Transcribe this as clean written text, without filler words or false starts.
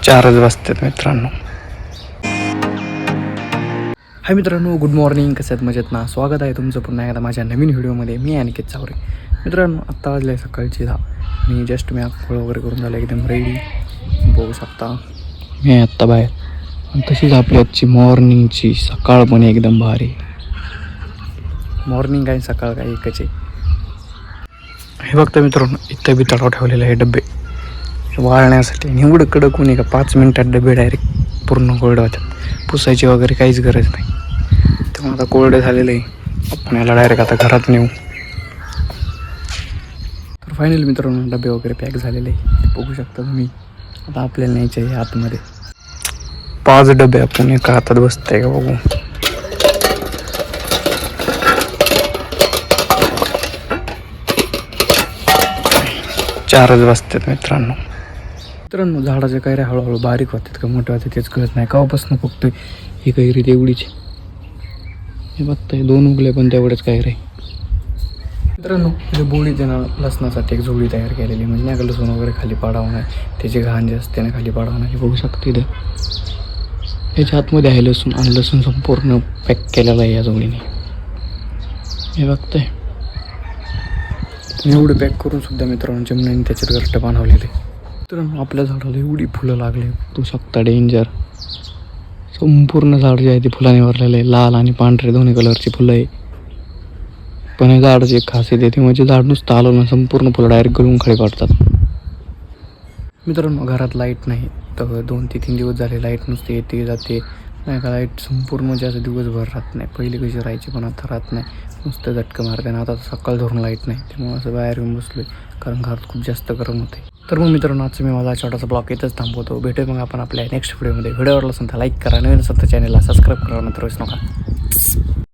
4च वाजतात मित्रांनो. हाय मित्रांनो, गुड मॉर्निंग. कसं आहेत? मजेत ना? स्वागत आहे तुमचं पुन्हा एकदा माझ्या नवीन व्हिडिओमध्ये. मी अनिकेत चावरे. मित्रांनो, आत्ता वाजले सकाळची 10 आणि जस्ट मी आंघोळ वगैरे करून झालं एकदम रेडी. बघू शकता मी आत्ता बाहेर. आणि तशीच आपली आजची मॉर्निंगची सकाळ पण एकदम भारी. मॉर्निंग आणि सकाळ काय एकच आहे. हे बघता मित्रांनो, इथं बी तडाव ठेवलेले आहे डबे वाळण्यासाठी. आणि एवढं कडक ऊन आहे का 5 मिनिटात डबे डायरेक्ट पूर्ण कोरडे होतात. पुसायची वगैरे काहीच गरज नाही. तेव्हा आता कोरडे झालेलं आहे. आपण याला डायरेक्ट आता घरात नेऊ. तर फायनली मित्रांनो डबे वगैरे पॅक झालेले आहे. बघू शकता तुम्ही. आता आपल्याला न्यायचे आहे आतमध्ये. 5 डबे आपण एका हातात बसतंय का बघू. चारच वाजतात मित्रांनो. झाडाच्या कैऱ्या हळूहळू बारीक होतात का मोठे होतात तेच कळत नाही. केव्हापासून फक्त ही कैरी तेवढीच. हे बघताय 2 उगले पण तेवढेच कैरे. मित्रांनो इथे बोळीत ना लसणासाठी एक झोळी तयार केलेली, म्हणजे नाही का लसूण वगैरे खाली पाडावं नाही, त्याची घाण जे असते ना खाली पाडावं नाही. बघू शकते इथं याच्या आतमध्ये आहे लसूण, आणि लसूण संपूर्ण पॅक केलेला आहे या झोळीने. हे बघताय एवढे पॅक करून सुद्धा मित्रांनो चिमण्याने त्याच्यात घरटं बांधवलेले. मित्रांनो आपल्या झाडाला एवढी फुलं लागले तू शकता. डेंजर. संपूर्ण झाड जे आहे ते फुलाने भरलेलं आहे. लाल आणि पांढरे दोन्ही कलरची फुलं आहे. पण हे झाडाची एक खासियत आहे ती म्हणजे झाड नुसतं आलं ना संपूर्ण फुलं डायरेक्ट गळून खाली पडतात. मित्रांनो घरात लाईट नाही तर 2 ते 3 दिवस झाले. लाईट नुसते येते जाते नाही का. लाईट संपूर्ण म्हणजे असं दिवसभर राहत नाही. पहिली कशी राहायची पण आता राहत नाही. नुसतं झटकं मारते ना. आता सकाळ धरून लाईट नाही, त्यामुळे असं बाहेर येऊन बसलो आहे कारण घरात खूप जास्त गरम होते. तर मग मित्रांनो आजचं मी माझा छोटासा ब्लॉग इथंच थांबवतो. भेटूया मग आपण आपल्या नेक्स्ट व्हिडिओमध्ये. व्हिडिओ आवडला असेल तर लाईक करा, नवीन असेल तर चॅनलला सबस्क्राईब करा, नंतर विसरू नका.